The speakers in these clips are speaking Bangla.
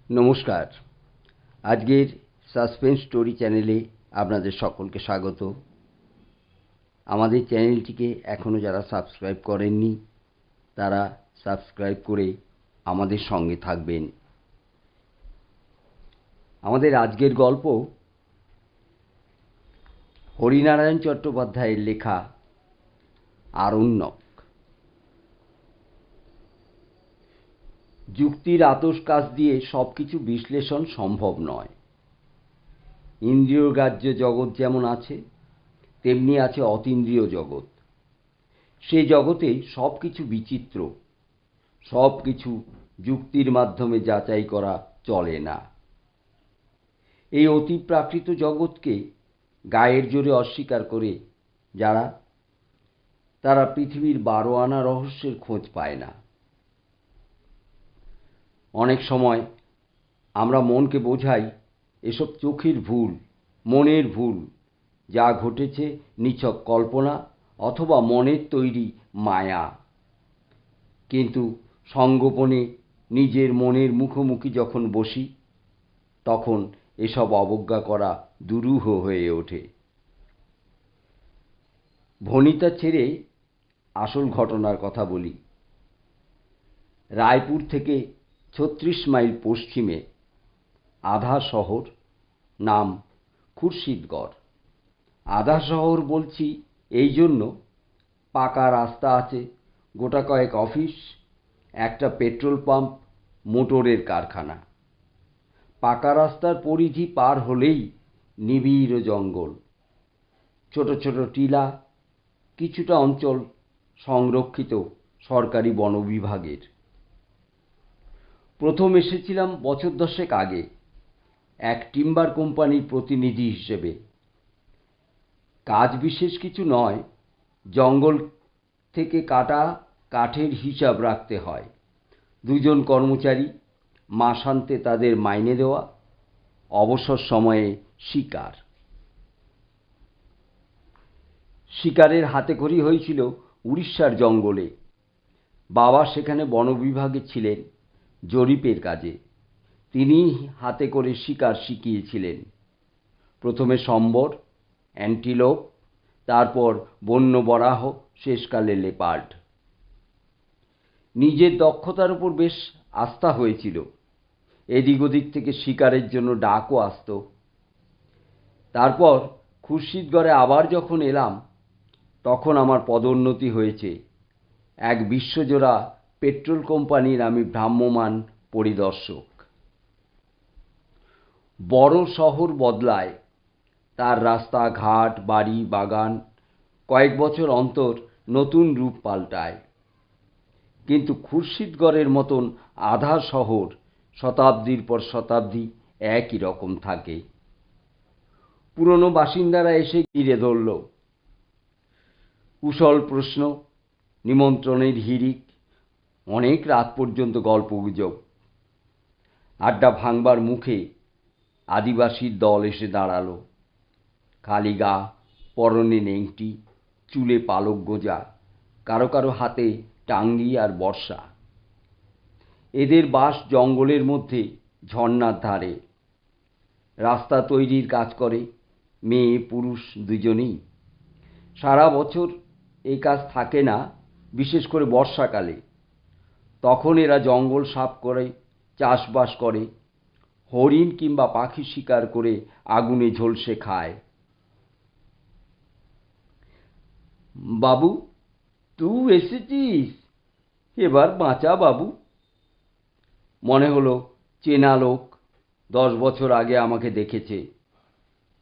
নমস্কার। আজকের সাসপেন্স স্টোরি চ্যানেলে আপনাদের সকলকে স্বাগত। আমাদের চ্যানেলটিকে এখনও যারা সাবস্ক্রাইব করেননি তারা সাবস্ক্রাইব করে আমাদের সঙ্গে থাকবেন। আমাদের আজকের গল্প হরিনারায়ণ চট্টোপাধ্যায়ের লেখা আরণ্যক। যুক্তির আতশ কাচ দিয়ে সব কিছু বিশ্লেষণ সম্ভব নয়। ইন্দ্রিয়গ্রাহ্য জগৎ যেমন আছে তেমনি আছে অতীন্দ্রিয় জগৎ। সেই জগতে সব কিছু বিচিত্র, সব কিছু যুক্তির মাধ্যমে যাচাই করা চলে না। এই অতিপ্রাকৃত জগৎকে গায়ের জোরে অস্বীকার করে তারা পৃথিবীর 12 আনা রহস্যের খোঁজ পায় না। অনেক সময় আমরা মনকে বোঝাই এসব চোখের ভুল, মনের ভুল, যা ঘটেছে নিছক কল্পনা অথবা মনের তৈরি মায়া। কিন্তু সঙ্গোপনে নিজের মনের মুখোমুখি যখন বসি তখন এসব অবজ্ঞা করা দুরূহ হয়ে ওঠে। ভনিতা ছেড়ে আসল ঘটনার কথা বলি। রায়পুর থেকে 36 মাইল পশ্চিমে আধা শহর, নাম খুরশিদগড়। আধা শহর বলছি এই জন্য, পাকা রাস্তা আছে, গোটা কয়েক অফিস, একটা পেট্রোল পাম্প, মোটরের কারখানা। পাকা রাস্তার পরিধি পার হলেই নিবিড় জঙ্গল, ছোট ছোট টিলা, কিছুটা অঞ্চল সংরক্ষিত সরকারি বন বিভাগের। প্রথম এসেছিলাম বছর 10 আগে এক টিম্বার কোম্পানির প্রতিনিধি হিসেবে। কাজ বিশেষ কিছু নয়, জঙ্গল থেকে কাটা কাঠের হিসাব রাখতে হয়। 2 জন কর্মচারী, মাসান্তে তাদের মাইনে দেওয়া, অবসর সময়ে শিকার। শিকারের হাতেখড়ি হয়েছিল উড়িষ্যার জঙ্গলে। বাবা সেখানে বন বিভাগে ছিলেন জরিপের কাজে। তিনি হাতে করে শিকার শিখিয়েছিলেন। প্রথমে সম্বর, অ্যান্টিলোপ, তারপর বন্য বরাহ, শেষকালে লেপার্ড। নিজের দক্ষতার উপর বেশ আস্থা হয়েছিল। এদিক ওদিক থেকে শিকারের জন্য ডাকও আসত। তারপর খুরশিদগড়ে আবার যখন এলাম তখন আমার পদোন্নতি হয়েছে। এক বিশ্বজোড়া পেট্রোল কোম্পানির আমি ভ্রাম্যমাণ পরিদর্শক। বড় শহর বদলায়, তার রাস্তা ঘাট, বাড়ি, বাগান কয়েক বছর অন্তর নতুন রূপ পাল্টায়। কিন্তু খুরশিদগড়ের মতন আধা শহর শতাব্দীর পর শতাব্দী একই রকম থাকে। পুরনো বাসিন্দারা এসে ঘিরে ধরল। কুশল প্রশ্ন, নিমন্ত্রণের হিড়িক, অনেক রাত পর্যন্ত গল্পগুজব। আড্ডা ভাঙবার মুখে আদিবাসীর দল এসে দাঁড়ালো। খালি গা, পরনে নেংটি, চুলে পালক গোজা, কারো কারো হাতে টাঙ্গি আর বর্ষা। এদের বাস জঙ্গলের মধ্যে, ঝর্ণার ধারে। রাস্তা তৈরির কাজ করে, মেয়ে পুরুষ দুজনেই। সারা বছর এই কাজ থাকে না, বিশেষ করে বর্ষাকালে। তখন এরা জঙ্গল সাফ করে, চাষবাস করে, হরিণ কিংবা পাখি শিকার করে আগুনে ঝলসে খায়। বাবু, তুই এসেছিস, এবার বাঁচা বাবু। মনে হলো চেনা লোক, 10 বছর আগে আমাকে দেখেছে।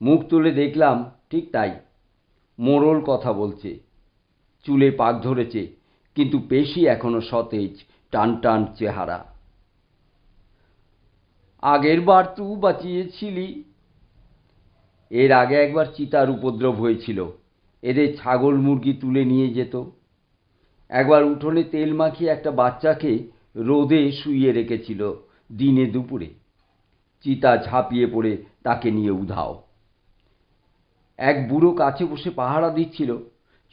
মুখ তুলে দেখলাম ঠিক তাই, মোড়ল কথা বলছে, চুলে পাক ধরেছে, কিন্তু পেশি এখনো সতেজ, টান টান চেহারা। আগের বার তুই বাঁচিয়েছিলি। এর আগে একবার চিতার উপদ্রব হয়েছিল, এদের ছাগল মুরগি তুলে নিয়ে যেত। একবার উঠোনে তেল মাখিয়ে একটা বাচ্চাকে রোদে শুইয়ে রেখেছিল দিনে দুপুরে। চিতা ঝাঁপিয়ে পড়ে তাকে নিয়ে উধাও। এক বুড়ো কাছে বসে পাহারা দিচ্ছিল,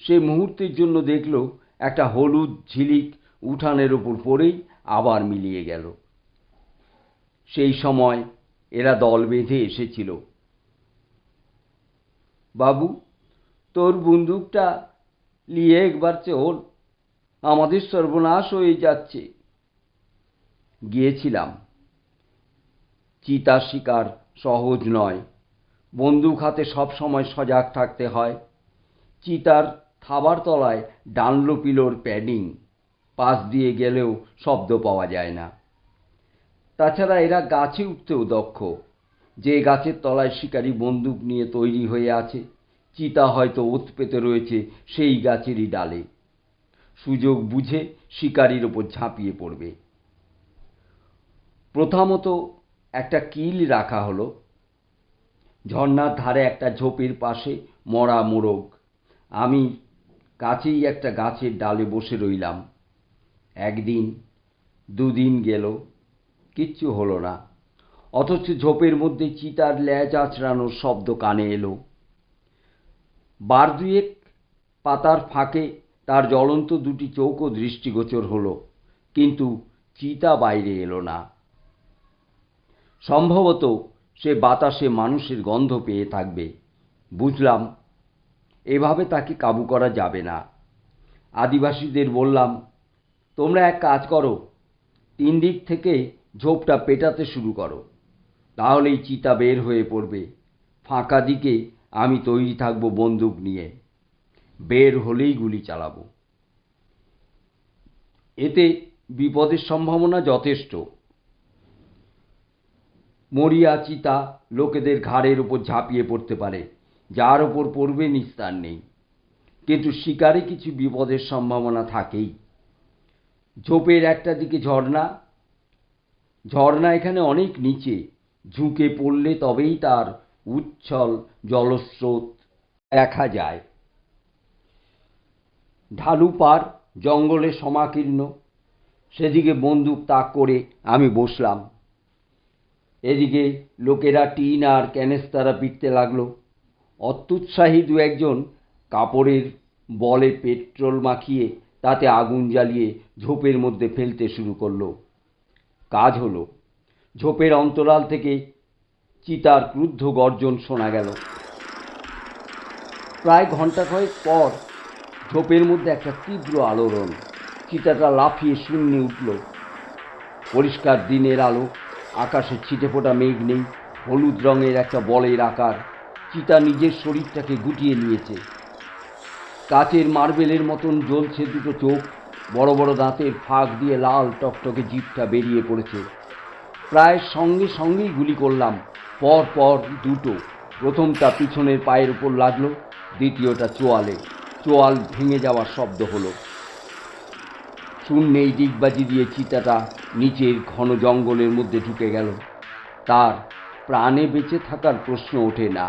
সে মুহূর্তের জন্য দেখল একটা হলুদ ঝিলিক উঠানের ওপর পড়েই আবার মিলিয়ে গেল। সেই সময় এরা দল বেঁধে এসেছিল। বাবু, তোর বন্দুকটা নিয়ে একবার চল, আমাদের সর্বনাশ হয়ে যাচ্ছে। গিয়েছিলাম। চিতা শিকার সহজ নয়, বন্দুক হাতে সব সময় সজাগ থাকতে হয়। চিতার থাবার তলায় ডানলোপিলোর প্যাডিং, পাশ দিয়ে গেলেও শব্দ পাওয়া যায় না। তাছাড়া এরা গাছে উঠতেও দক্ষ। যে গাছের তলায় শিকারী বন্দুক নিয়ে তৈরি হয়ে আছে, চিতা হয়তো ওত পেতে রয়েছে সেই গাছেরই ডালে। সুযোগ বুঝে শিকারীর ওপর ঝাঁপিয়ে পড়বে। প্রথমত একটা কিল রাখা হলো। ঝর্ণার ধারে একটা ঝোপের পাশে মরা মোরগ। আমি কাছেই একটা গাছের ডালে বসে রইলাম। একদিন, দুদিন গেল, কিচ্ছু হলো না। অথচ ঝোপের মধ্যে চিতার ল্যাজ আঁচড়ানোর শব্দ কানে এলো। বার দুয়েক পাতার ফাঁকে তার জ্বলন্ত দুটি চোখও দৃষ্টিগোচর হলো, কিন্তু চিতা বাইরে এলো না। সম্ভবত সে বাতাসে মানুষের গন্ধ পেয়ে থাকবে। বুঝলাম এভাবে তাকে কাবু করা যাবে না। আদিবাসীদের বললাম, তোমরা এক কাজ করো, 3 দিক থেকে ঝোপটা পেটাতে শুরু করো, তাহলেই চিতা বের হয়ে পড়বে। ফাঁকা দিকে আমি তৈরি থাকবো বন্দুক নিয়ে, বের হলেই গুলি চালাবো। এতে বিপদের সম্ভাবনা যথেষ্ট। মরিয়া চিতা লোকেদের ঘাড়ের উপর ঝাঁপিয়ে পড়তে পারে, যার ওপর পড়বে নিস্তার নেই। কিন্তু শিকারে কিছু বিপদের সম্ভাবনা থাকেই। ঝোপের একটা দিকে ঝর্ণা, ঝর্ণা এখানে অনেক নিচে, ঝুঁকে পড়লে তবেই তার উচ্ছল জলস্রোত দেখা যায়। ঢালু পার, জঙ্গলে সমাকীর্ণ, সেদিকে বন্দুক তাক করে আমি বসলাম। এদিকে লোকেরা টিন আর ক্যানেস্তারা পিটতে লাগলো। অত্যুৎসাহী দু একজন কাপড়ের বলে পেট্রোল মাখিয়ে তাতে আগুন জ্বালিয়ে ঝোপের মধ্যে ফেলতে শুরু করলো। কাজ হলো। ঝোপের অন্তরাল থেকে চিতার ক্রুদ্ধ গর্জন শোনা গেল। প্রায় ঘন্টা কয়েক পর ঝোপের মধ্যে একটা তীব্র আলোড়ন। চিতাটা লাফিয়ে শূন্যে উঠল। পরিষ্কার দিনের আলো, আকাশে ছিটেফোঁটা মেঘ নেই, হলুদ রঙের একটা বলের আকার। চিতা নিজের শরীরটাকে গুটিয়ে নিয়েছে। কাচের মার্বেলের মতন জ্বলছে দুটো চোখ, বড় বড় দাঁতের ফাঁক দিয়ে লাল টকটকে জিভটা বেরিয়ে পড়েছে। প্রায় সঙ্গে সঙ্গেই গুলি করলাম, পর পর দুটো। প্রথমটা পিছনের পায়ের উপর লাগলো, দ্বিতীয়টা চোয়ালে। চোয়াল ভেঙে যাওয়ার শব্দ হলো। শূন্যেই ডিগবাজি দিয়ে চিতাটা নিচের ঘন জঙ্গলের মধ্যে ঢুকে গেল। তার প্রাণে বেঁচে থাকার প্রশ্ন ওঠে না।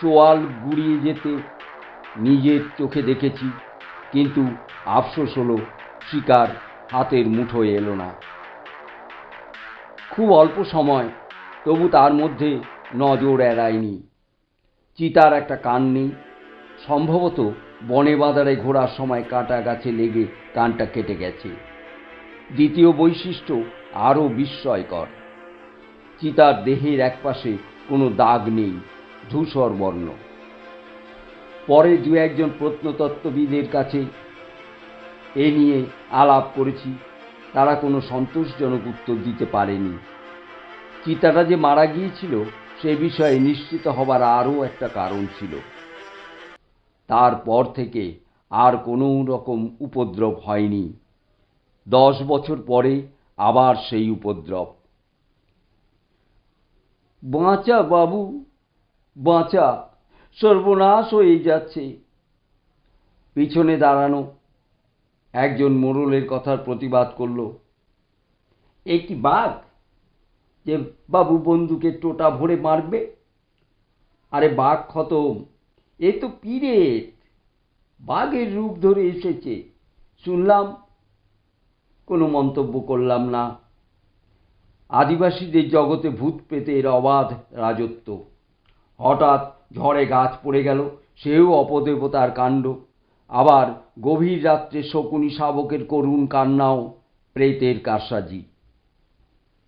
চোয়াল গুড়িয়ে যেতে নিজের চোখে দেখেছি, কিন্তু আফসোস হলো শিকার হাতের মুঠোয় এলো না। খুব অল্প সময়, তবু তার মধ্যে নজর এড়ায়নি। চিতার একটা কান নেই, সম্ভবত বনে বাজারে ঘোরার সময় কাঁটা গাছে লেগে কানটা কেটে গেছে। দ্বিতীয় বৈশিষ্ট্য আরও বিস্ময়কর, চিতার দেহের একপাশে কোনো দাগ নেই, ধূসর বর্ণ। পরে দু একজন প্রত্নতত্ত্ববিদের কাছে এ নিয়ে আলাপ করেছি, তারা কোনো সন্তোষজনক উত্তর দিতে পারেনি। চিতাটা যে মারা গিয়েছিল সে বিষয়ে নিশ্চিত হবার আরও একটা কারণ ছিল। তারপর থেকে আর কোনো রকম উপদ্রব হয়নি। 10 বছর পরে আবার সেই উপদ্রব। বাঁচা বাবু, বাঁচা, সর্বনাশ হয়ে যাচ্ছে। পিছনে দাঁড়ানো একজন মোড়লের কথার প্রতিবাদ করল। এ কি বাঘ যে বাবু বন্দুকের টোটা ভরে মারবে? আরে বাঘ খতম, এ তো পিরেত, বাঘের রূপ ধরে এসেছে শুনলাম। কোনো মন্তব্য করলাম না। আদিবাসীদের জগতে ভূত প্রেতের অবাধ রাজত্ব। হঠাৎ ঝড়ে গাছ পড়ে গেল, সেও অপদেবতার কাণ্ড। আবার গভীর রাত্রে শকুনি শাবকের করুণ কান্নাও প্রেতের কারসাজি।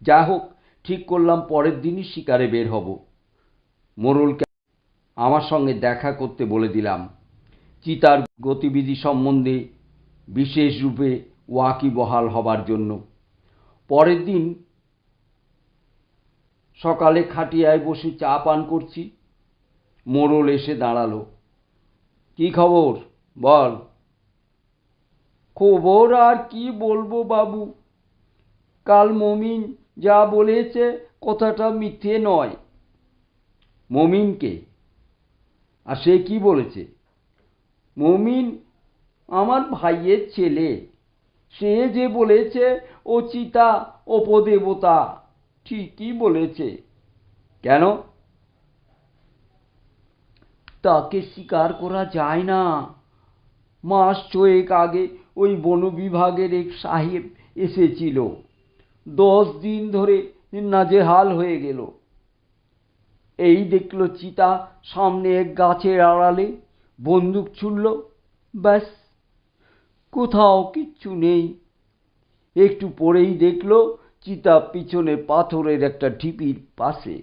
যা হোক, ঠিক করলাম পরের দিনই শিকারে বের হব। মোড়লকে আমার সঙ্গে দেখা করতে বলে দিলাম, চিতার গতিবিধি সম্বন্ধে বিশেষ রূপে ওয়াকিবহাল হবার জন্য। পরের দিন সকালে খাটিয়ায় বসে চা পান করছি, মোড়ল এসে দাঁড়ালো। কি খবর বল? খবর আর কি বলবো বাবু, কাল মমিন যা বলেছে কথাটা মিথ্যে নয়। মমিনকে? আর সে কি বলেছে? মমিন আমার ভাইয়ের ছেলে, সে যে বলেছে ও চিতা অপদেবতা, ঠিকই বলেছে। কেন? তাকে স্বীকার করা যায় না। মাস 6 আগে ওই বন বিভাগের এক সাহেব এসেছিল, 10 দিন ধরে নাজেহাল হয়ে গেল। এই দেখলো চিতা সামনে এক গাছের আড়ালে, বন্দুক ছুড়ল, ব্যাস, কোথাও কিচ্ছু নেই। একটু পরেই দেখলো চিতা পিছনে পাথরের একটা ঢিপির পাশে।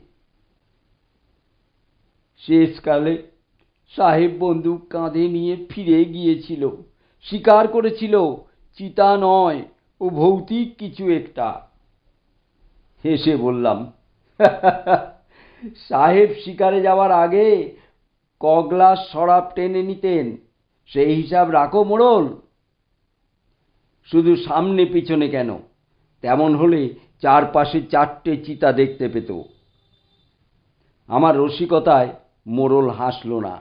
শেষকালে সাহেব বন্দুক কাঁধে নিয়ে ফিরে গিয়েছিল, স্বীকার করেছিল চিতা নয়, ও ভৌতিক কিছু একটা। হেসে বললাম, সাহেব শিকারে যাওয়ার আগে ক গ্লাস শরাব টেনে নিতেন, সেই হিসাব রাখো মোড়ল। শুধু সামনে পিছনে কেন, তেমন হলে চারপাশে 4টে চিতা দেখতে পেত। আমার রসিকতায় মোড়ল হাসল না।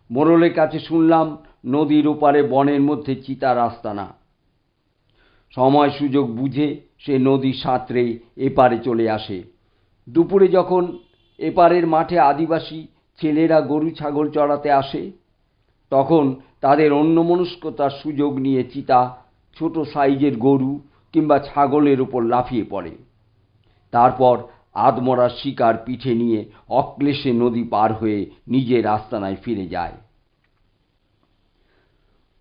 মোড়লের কাছে শুনলাম নদীর ওপারে বনের মধ্যে চিতার আস্তানা। সময় সুযোগ বুঝে সে নদী সাঁতরে এপারে চলে আসে। দুপুরে যখন এপারের মাঠে আদিবাসী ছেলেরা গরু ছাগল চড়াতে আসে, তখন তাদের অন্যমনস্কতার সুযোগ নিয়ে চিতা ছোট সাইজের গরু কিংবা ছাগলের উপর লাফিয়ে পড়ে। তারপর আধমরা শিকার পিঠে নিয়ে অক্লেশে নদী পার হয়ে নিজের আস্তানায় ফিরে যায়।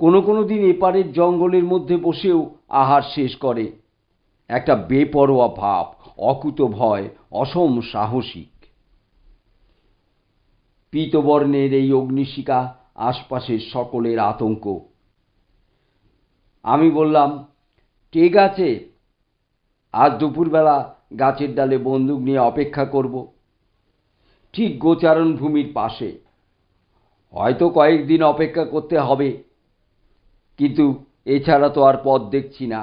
কোনো কোনো দিন এপারের জঙ্গলের মধ্যে বসেও আহার শেষ করে। একটা বেপরোয়া ভাব, অকুতোভয়, অসম সাহসিক। পীতবর্ণের এই অগ্নিশিখা আশপাশের সকলের আতঙ্ক। আমি বললাম, ঠিক আছে, আজ দুপুরবেলা গাছের ডালে বন্দুক নিয়ে অপেক্ষা করব, ঠিক গোচারণ ভূমির পাশে। হয়তো কয়েকদিন অপেক্ষা করতে হবে, কিন্তু এছাড়া তো আর পথ দেখছি না।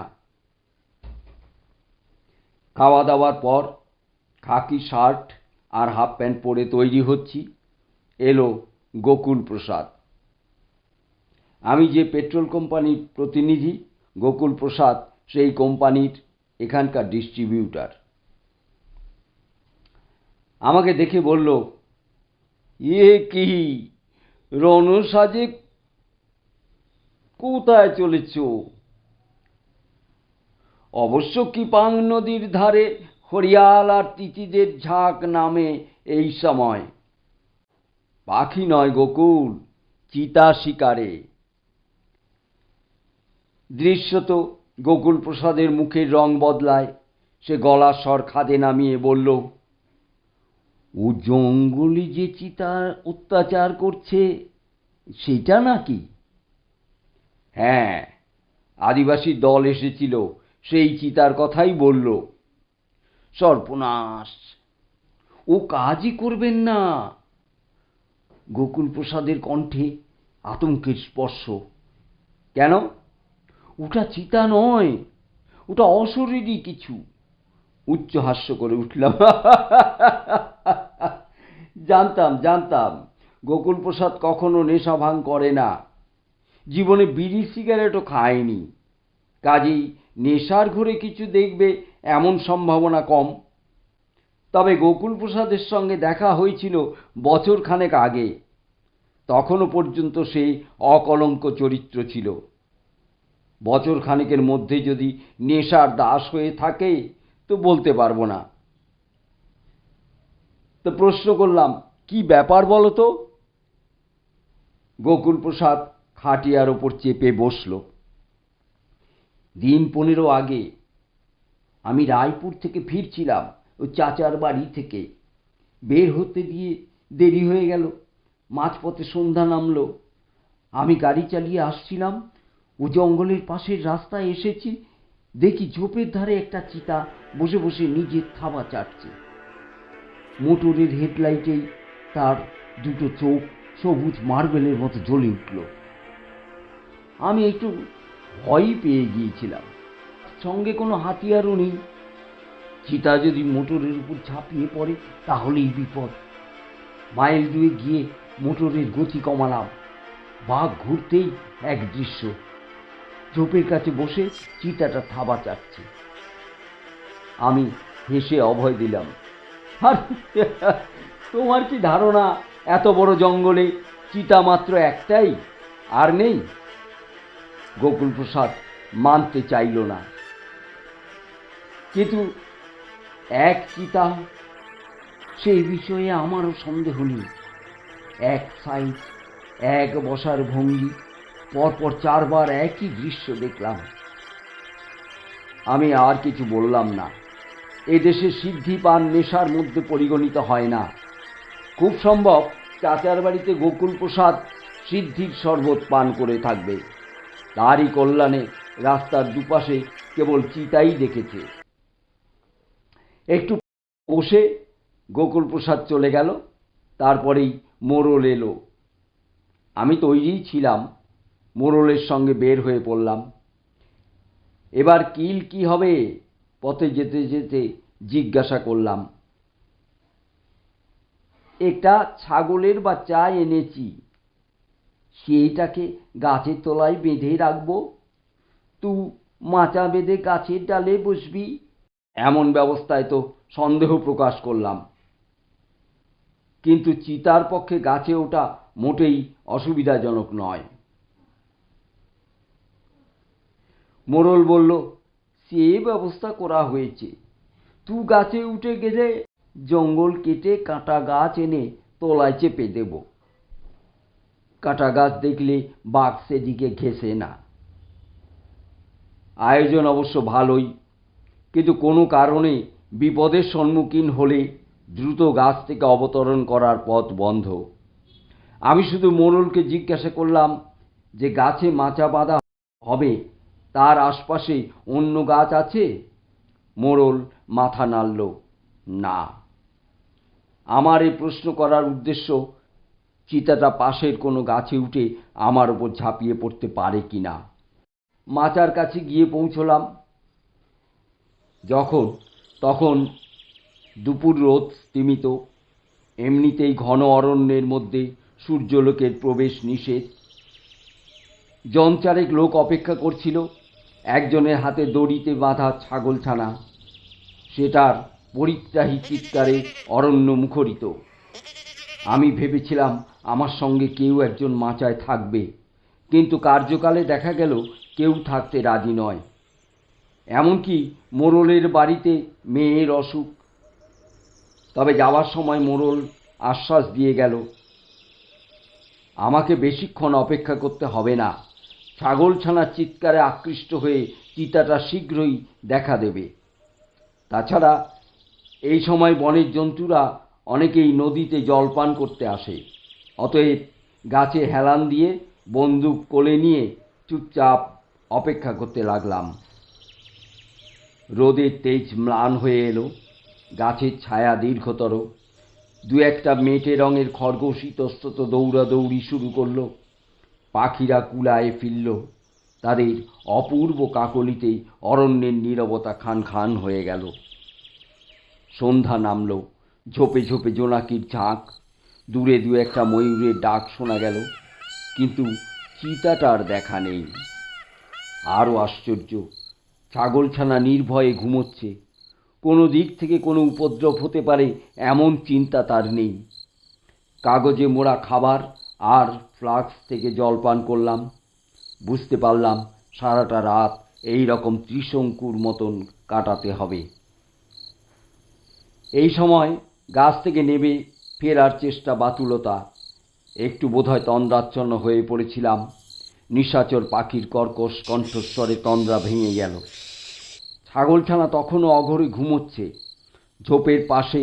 খাওয়া দাওয়ার পর খাকি শার্ট আর হাফ প্যান্ট পরে তৈরি হচ্ছি। এলো গোকুল প্রসাদ। আমি যে পেট্রোল কোম্পানির প্রতিনিধি, গোকুল প্রসাদ সেই কোম্পানির এখানকার ডিস্ট্রিবিউটার। আমাকে দেখে বলল, এ কি রণসাজে কোথায় চলেছ? অবশ্য কিপাং নদীর ধারে হরিয়াল আর তিতিদের ঝাঁক নামে এই সময়। পাখি নয় গোকুল, চিতা শিকারে। দৃশ্যত গোকুল প্রসাদের মুখের রং বদলায়। সে গলার স্বর খাদে নামিয়ে বলল, ও জঙ্গলি যে চিতা অত্যাচার করছে সেটা নাকি? হ্যাঁ, আদিবাসী দল এসেছিল, সেই চিতার কথাই বলল। সর্বনাশ, ও কাজই করবেন না। গোকুল প্রসাদের কণ্ঠে আতঙ্কের স্পর্শ। কেন? ওটা চিতা নয়, ওটা অশরীরী কিছু। উচ্চ হাস্য করে উঠলাম। জানতাম জানতাম গোকুল প্রসাদ কখনো নেশা ভাঙ করে না, জীবনে বিড়ি সিগারেটও খায়নি। কাজেই নেশার ঘরে কিছু দেখবে এমন সম্ভাবনা কম। তবে গোকুল প্রসাদের সঙ্গে দেখা হয়েছিল বছরখানেক আগে। তখনও পর্যন্ত সে অকলঙ্ক চরিত্র ছিল। বছরখানেকের মধ্যে যদি নেশার দাস হয়ে থাকে তো বলতে পারবো না। তো প্রশ্ন করলাম, কি ব্যাপার বলো তো? গোকুল প্রসাদ খাটিয়ার ওপর চেপে বসল। দিন 15 আগে আমি রায়পুর থেকে ফিরছিলাম। ও চাচার বাড়ি থেকে। বের হতে দিয়ে দেরি হয়ে গেল। মাঝপথে সন্ধ্যা নামলো। আমি গাড়ি চালিয়ে আসছিলাম, ও জঙ্গলের পাশের রাস্তায় এসেছি। দেখি ঝোপের ধারে একটা চিতা বসে বসে নিজের থাবা চাটছে। মোটরের হেডলাইটেই তার দুটো চোখ সবুজ মার্বেলের মতো জ্বলে উঠল। আমি একটু ভয়ই পেয়ে গিয়েছিলাম। সঙ্গে কোনো হাতিয়ারও নেই। চিতা যদি মোটরের উপর ঝাঁপিয়ে পড়ে তাহলেই বিপদ। মাইল 2 গিয়ে মোটরের গতি কমালাম। বাঘ ঘুরতেই এক দৃশ্য, ঝোপের কাছে বসে চিতাটা থাবা চাটছে। আমি হেসে অভয় দিলাম, আর তোমার কি ধারণা এত বড় জঙ্গলে চিতা মাত্র একটাই, আর নেই? গোকুল প্রসাদ মানতে চাইল না। কিন্তু এক চিতা, সেই বিষয়ে আমারও সন্দেহ নেই। এক সাইজ, এক বসার ভঙ্গি, পরপর 4 বার একই দৃশ্য দেখলাম। আমি আর কিছু বললাম না। এদেশে সিদ্ধি পান নেশার মধ্যে পরিগণিত হয় না। খুব সম্ভব চাচার বাড়িতে গোকুল প্রসাদ সিদ্ধির শরবত পান করে থাকবে। তারই কল্যাণে রাস্তার দুপাশে কেবল চিতাই দেখেছে। একটু বসে গোকুল প্রসাদ চলে গেল। তারপরেই মোড়ল এলো। আমি তৈরিই ছিলাম। মোড়লের সঙ্গে বের হয়ে পড়লাম। এবার কিল কি হবে? পথে যেতে যেতে জিজ্ঞাসা করলাম। একটা ছাগলের বাচ্চা এনেছি, সেইটাকে গাছের তলায় বেঁধে রাখবো। তুই মাচা বেঁধে গাছের ডালে বসবি। এমন ব্যবস্থায় তো সন্দেহ প্রকাশ করলাম, কিন্তু চিতার পক্ষে গাছে ওঠা মোটেই অসুবিধাজনক নয়। মোড়ল বলল, সে ব্যবস্থা করা হয়েছে। তুই গাছে উঠে গেলে জঙ্গল কেটে কাঁটা গাছ এনে তলায় চেপে দেব। কাঁটা গাছ দেখলে বাঘ সেদিকে ঘেঁষে না। আয়োজন অবশ্য ভালোই, কিন্তু কোনো কারণে বিপদের সম্মুখীন হলে দ্রুত গাছ থেকে অবতরণ করার পথ বন্ধ। আমি শুধু মোড়লকে জিজ্ঞাসা করলাম যে গাছে মাচা বাঁধা হবে তার আশপাশে অন্য গাছ আছে? মোড়ল মাথা নাড়ল, না। আমার এই প্রশ্ন করার উদ্দেশ্য, চিতাটা পাশের কোনো গাছে উঠে আমার ওপর ঝাঁপিয়ে পড়তে পারে কিনা। মাচার কাছে গিয়ে পৌঁছলাম তখন দুপুর রোদ স্তিমিত। এমনিতেই ঘন অরণ্যের মধ্যে সূর্যলোকের প্রবেশ নিষেধ। জন 4 লোক অপেক্ষা করছিল। একজনের হাতে দড়িতে বাঁধা ছাগলছানা, সেটার পরিত্রাহী চিৎকারে অরণ্য মুখরিত। আমি ভেবেছিলাম আমার সঙ্গে কেউ একজন মাচায় থাকবে, কিন্তু কার্যকালে দেখা গেল কেউ থাকতে রাজি নয়। এমনকি মোড়লের বাড়িতে মেয়ের অসুখ। তবে যাওয়ার সময় মোড়ল আশ্বাস দিয়ে গেল, আমাকে বেশিক্ষণ অপেক্ষা করতে হবে না। ছাগলছানার চিৎকারে আকৃষ্ট হয়ে চিতাটা শীঘ্রই দেখা দেবে। তাছাড়া এই সময় বনের জন্তুরা অনেকেই নদীতে জলপান করতে আসে। অতএব গাছে হেলান দিয়ে বন্দুক কোলে নিয়ে চুপচাপ অপেক্ষা করতে লাগলাম। রোদের তেজ ম্লান হয়ে এলো। গাছের ছায়া দীর্ঘতর। 2-1টা মেটে রঙের খরগোশ ইতস্তত দৌড়াদৌড়ি শুরু করলো। পাখিরা কুলায় ফিরল। তাদের অপূর্ব কাকলিতেই অরণ্যের নীরবতা খান খান হয়ে গেল। সন্ধ্যা নামল। ঝোপে ঝোপে জোনাকির ঝাঁক। দূরে 2-1টা ময়ূরের ডাক শোনা গেল, কিন্তু চিতাটার দেখা নেই। আরও আশ্চর্য, ছাগলছানা নির্ভয়ে ঘুমোচ্ছে। কোনো দিক থেকে কোনো উপদ্রব হতে পারে এমন চিন্তা তার নেই। কাগজে মোড়া খাবার আর ফ্লাস্ক থেকে জলপান করলাম। বুঝতে পারলাম সারাটা রাত এই রকম ত্রিশঙ্কুর মতন কাটাতে হবে। এই সময় গাছ থেকে নেমে ফেরার চেষ্টা বাতুলতা। একটু বোধহয় তন্দ্রাচ্ছন্ন হয়ে পড়েছিলাম। নিশাচর পাখির কর্কশ কণ্ঠস্বরে তন্দ্রা ভেঙে গেল। ছাগলছানা তখনও অঘরে ঘুমোচ্ছে। ঝোপের পাশে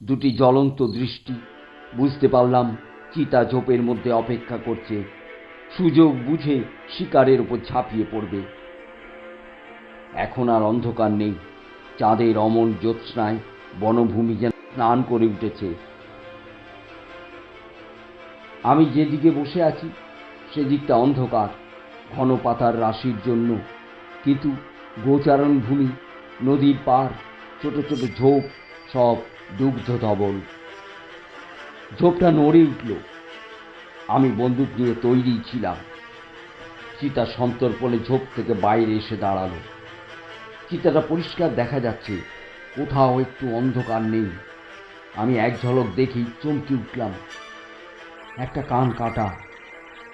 দুটি জ্বলন্ত দৃষ্টি। বুঝতে পারলাম চিতা ঝোপের মধ্যে অপেক্ষা করছে, সুযোগ বুঝে শিকারের উপর ঝাঁপিয়ে পড়বে। এখন আর অন্ধকার নেই, চাঁদের অমন জ্যোৎস্নায় বনভূমি যেন স্নান করে উঠেছে। আমি যেদিকে বসে আছি সেদিকটা অন্ধকার ঘন পাতার রাশির জন্য, কিন্তু গোচারণ ভূমি, নদীর পার, ছোট ছোট ঝোপ সব দুগ্ধ ধবল। ঝোপটা নড়ে উঠল। আমি বন্দুক নিয়ে তৈরি ছিলাম। চিতা সন্তর্পণে ঝোপ থেকে বাইরে এসে দাঁড়ালো। চিতাটা পরিষ্কার দেখা যাচ্ছে, কোথাও একটু অন্ধকার নেই। আমি এক ঝলক দেখেই চমকে উঠলাম। একটা কান কাটা,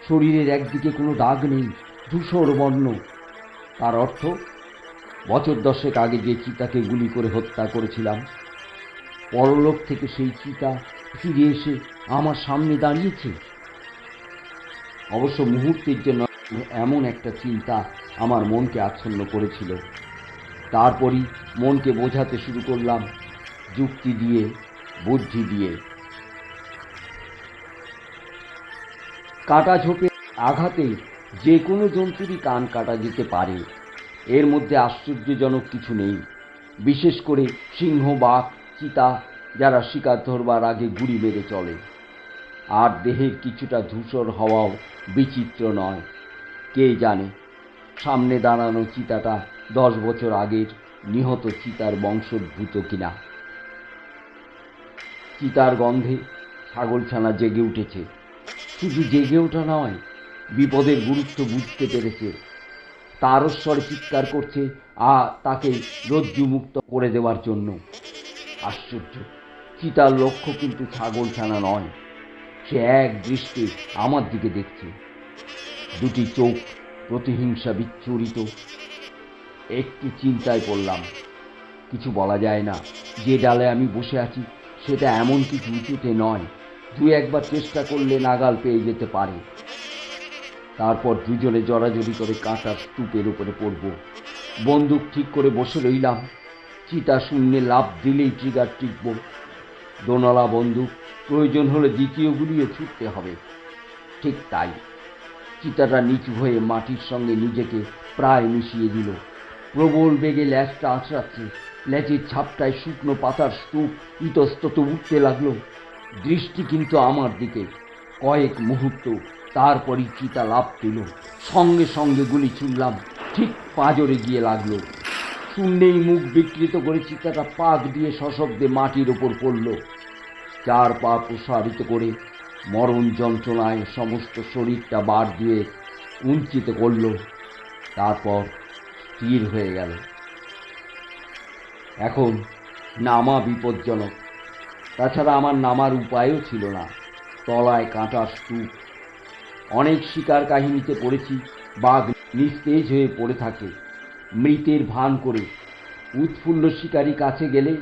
শরীরের একদিকে কোনো দাগ নেই, ধূসর বর্ণ। তার অর্থ, বছর 10 আগে যে চিতাকে গুলি করে হত্যা করেছিলাম, পরলোক থেকে সেই চিতা ফিরে এসে আমার সামনে দাঁড়িয়েছে। অবশ্য মুহূর্তের জন্য এমন একটা চিন্তা আমার মনকে আচ্ছন্ন করেছিল। তারপরই মনকে বোঝাতে শুরু করলাম, যুক্তি দিয়ে, বুদ্ধি দিয়ে। কাটা ঝোপে আঘাতে যে কোনো জন্তুরই কান কাটা যেতে পারে, এর মধ্যে আশ্চর্যজনক কিছু নেই। বিশেষ করে সিংহ, বাঘ, চিতা যারা শিকার ধরবার আগে গুড়ি মেরে চলে। আর দেহের কিছুটা ধূসর হওয়াও বিচিত্র নয়। কে জানে সামনে দাঁড়ানো চিতাটা 10 বছর আগের নিহত চিতার বংশোদ্ভূত কিনা। চিতার গন্ধে ছাগলছানা জেগে উঠেছে। শুধু জেগে ওঠা নয়, বিপদের গুরুত্ব বুঝতে পেরেছে। তারস্বরে চিৎকার করছে তাকে রজ্জুমুক্ত করে দেওয়ার জন্য। আশ্চর্য, চিতার লক্ষ্য কিন্তু ছাগলছানা নয়। সে এক দৃষ্টে আমার দিকে দেখছে, দুটি চোখ প্রতিহিংসা বিচ্ছুরিত। একটু চিন্তায় পড়লাম। কিছু বলা যায় না। যে ডালে আমি বসে আছি সেটা এমন কিছু উঁচুতে নয়, 2-1 চেষ্টা করলে নাগাল পেয়ে যেতে পারে। তারপর দুজনে জড়াজড়ি করে কাঁটার স্তূপের উপরে পড়ব। বন্দুক ঠিক করে বসে রইলাম। চিতা শূন্যে লাফ দিলেই ট্রিগার টিপব। দোনলা বন্দুক, প্রয়োজন হলে দ্বিতীয় গুলিও ছুটতে হবে। ঠিক তাই। চিতাটা নিচু হয়ে মাটির সঙ্গে নিজেকে প্রায় মিশিয়ে দিল। প্রবল বেগে ল্যাজটা আঁচড়াচ্ছে। ল্যাজের ছাপটায় শুকনো পাতার স্তূপ ইতস্তত উঠতে লাগলো। দৃষ্টি কিন্তু আমার দিকে। কয়েক মুহূর্ত, তারপরই চিতা লাফ দিল। সঙ্গে সঙ্গে গুলি ছুড়লাম। ঠিক পাঁজরে গিয়ে লাগলো। শূন্যেই মুখ বিকৃত করে চিতাটা পাক দিয়ে সশব্দে মাটির ওপর পড়ল। 4 পা প্রসারিত করে মরণ যন্ত্রণায় সমস্ত শরীরটা বার দিয়ে কুঞ্চিত করল। তারপর স্থির হয়ে গেল। এখন নামা বিপজ্জনক। তাছাড়া আমার নামার উপায়ও ছিল না। তলায় কাঁটার স্তূপ। অনেক শিকার কাহিনীতে পড়েছি, বাঘ নিস্তেজ হয়ে পড়ে থাকে মৃতের ভান করে। উৎফুল্ল শিকারী কাছে গেলে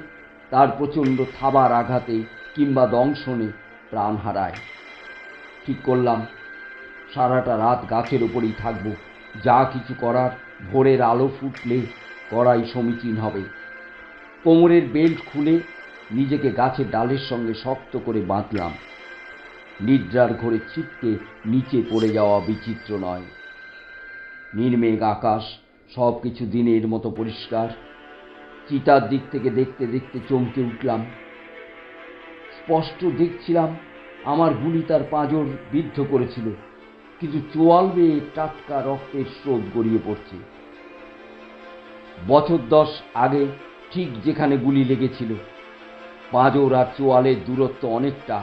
তার প্রচণ্ড থাবার আঘাতে কিংবা দংশনে প্রাণ হারায়। ঠিক করলাম, সারাটা রাত গাছের ওপরেই থাকবো। যা কিছু করার ভোরের আলো ফুটলে করাই সমীচীন হবে। কোমরের বেল্ট খুলে নিজেকে গাছের ডালের সঙ্গে শক্ত করে বাঁধলাম। নিদ্রার ঘোরে ছিটকে নিচে পড়ে যাওয়া বিচিত্র নয়। নির্মেঘ আকাশ, সব কিছু দিনের মতো পরিষ্কার। চিতার দিক থেকে দেখতে দেখতে চমকে উঠলাম। স্পষ্ট দেখছিলাম আমার গুলি তার পাঁজর বিদ্ধ করেছিল, কিন্তু চোয়াল বেয়ে টাটকা রক্তের স্রোত গড়িয়ে পড়ছে। বছর 10 আগে ঠিক যেখানে গুলি লেগেছিল। পাঁজর আর চোয়ালের দূরত্ব অনেকটা।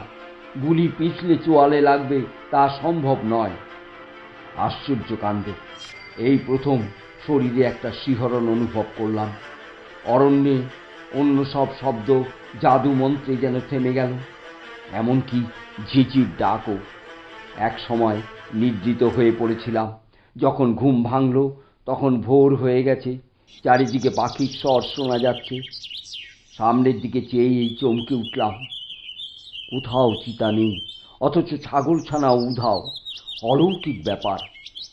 গুলি পিছলে চোয়ালে লাগবে তা সম্ভব নয়। আশ্চর্য কাণ্ড। এই প্রথম শরীরে একটা শিহরণ অনুভব করলাম। অরণ্যে অন্য সব শব্দ জাদু মন্ত্রে যেন থেমে গেল, এমনকি ঝিঁচির ডাকও। এক সময় নিদ্রিত হয়ে পড়েছিলাম। যখন ঘুম ভাঙল তখন ভোর হয়ে গেছে। চারিদিকে পাখির স্বর শোনা যাচ্ছে। সামনের দিকে চেয়েই চমকে উঠলাম। কোথাও চিতা নেই, অথচ ছাগলছানা উধাও। অলৌকিক ব্যাপার।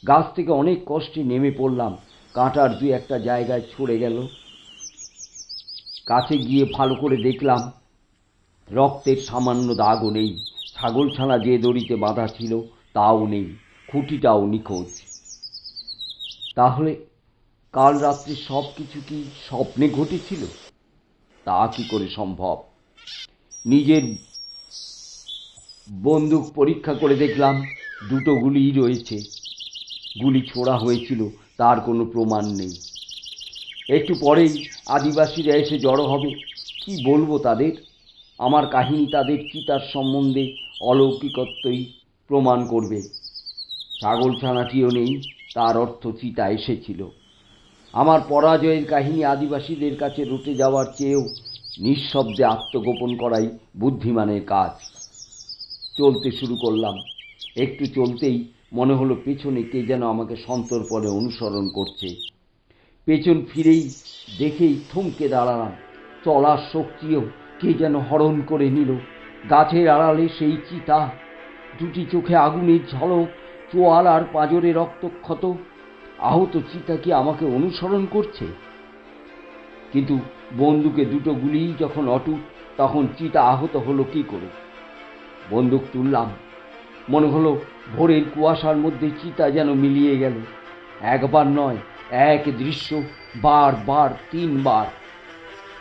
গাছ থেকে অনেক কষ্টে নেমে পড়লাম। কাঁটার 2-1 জায়গায় ছড়ে গেল। কাছে গিয়ে ভালো করে দেখলাম রক্তের সামান্য দাগও নেই। ছাগলছানা যে দড়িতে বাঁধা ছিল তাও নেই, খুঁটিটাও নিখোঁজ। তাহলে কাল রাত্রে সব কিছু কি স্বপ্নে ঘটেছিল? তা কি করে সম্ভব? নিজের বন্দুক পরীক্ষা করে দেখলাম দুটো গুলিই রয়েছে। গুলি ছোড়া হয়েছিল তার কোনো প্রমাণ নেই। একটু পরেই আদিবাসীরা এসে জড়ো হবে। কি বলবো তাদের? আমার কাহিনী তাদের চিতার সম্বন্ধে অলৌকিকত্বই প্রমাণ করবে। ছাগলছানাটিও নেই, তার অর্থ চিতা এসেছিল। আমার পরাজয়ের কাহিনী আদিবাসীদের কাছে রটে যাওয়ার চেয়েও নিঃশব্দে আত্মগোপন করাই বুদ্ধিমানের কাজ। চলতে শুরু করলাম। একটু চলতেই মনে হলো পেছনে কে যেন আমাকে সন্তর্পণে অনুসরণ করছে। পেছন ফিরেই দেখেই থমকে দাঁড়ালাম। চলার শক্তিও কে যেন হরণ করে নিল। গাছের আড়ালে সেই চিতা, দুটি চোখে আগুনের ঝলক, চোয়াল আর পাঁজরে রক্তক্ষত। আহত চিতা কি আমাকে অনুসরণ করছে? কিন্তু বন্দুকে দুটো গুলিই যখন অটুট, তখন চিতা আহত হলো কি করে? বন্দুক তুললাম। মনে হলো ভোরের কুয়াশার মধ্যে চিতা যেন মিলিয়ে গেল। একবার নয়, এক দৃশ্য বারবার 3 বার।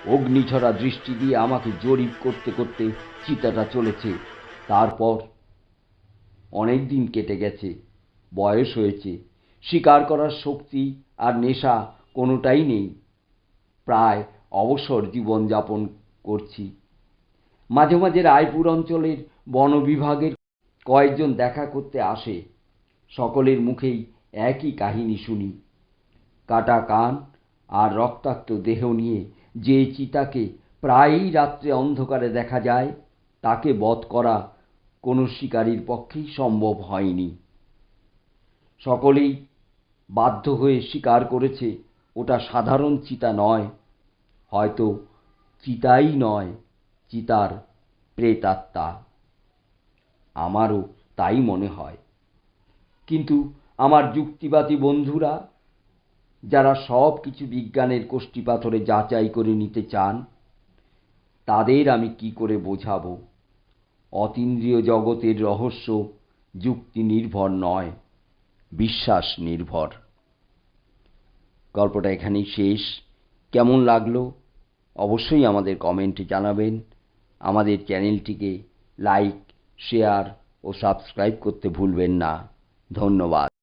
অগ্নিঝরা দৃষ্টি দিয়ে আমাকে জরিপ করতে করতে চিতাটা চলেছে। তারপর অনেক দিন কেটে গেছে, বয়স হয়েছে, শিকার করার শক্তি আর নেশা কোনোটাই নেই। প্রায় অবসর জীবনযাপন করছি। মাঝে মাঝে রায়পুর অঞ্চলের বন বিভাগের কয়েকজন দেখা করতে আসে। সকলের মুখেই একই কাহিনী শুনি। কাটা কান আর রক্তাক্ত দেহ নিয়ে যে চিতাকে প্রায়ই রাত্রে অন্ধকারে দেখা যায়, তাকে বধ করা কোনো শিকারীর পক্ষেই সম্ভব হয়নি। সকলেই বাধ্য হয়ে স্বীকার করেছে ওটা সাধারণ চিতা নয়, হয়তো চিতাই নয়, চিতার প্রেতাত্মা। আমারও তাই মনে হয়। কিন্তু আমার যুক্তিবাদী বন্ধুরা, যারা সব কিছু বিজ্ঞানের কষ্টিপাথরে যাচাই করে নিতে চান, তাদের আমি কি করে বোঝাবো অতীন্দ্রিয় জগতের রহস্য যুক্তি নির্ভর নয়, বিশ্বাস নির্ভর। গল্পটা এখানেই শেষ। কেমন লাগলো অবশ্যই আমাদের কমেন্টে জানাবেন। আমাদের চ্যানেলটিকে লাইক, শেয়ার ও সাবস্ক্রাইব করতে ভুলবেন না। ধন্যবাদ।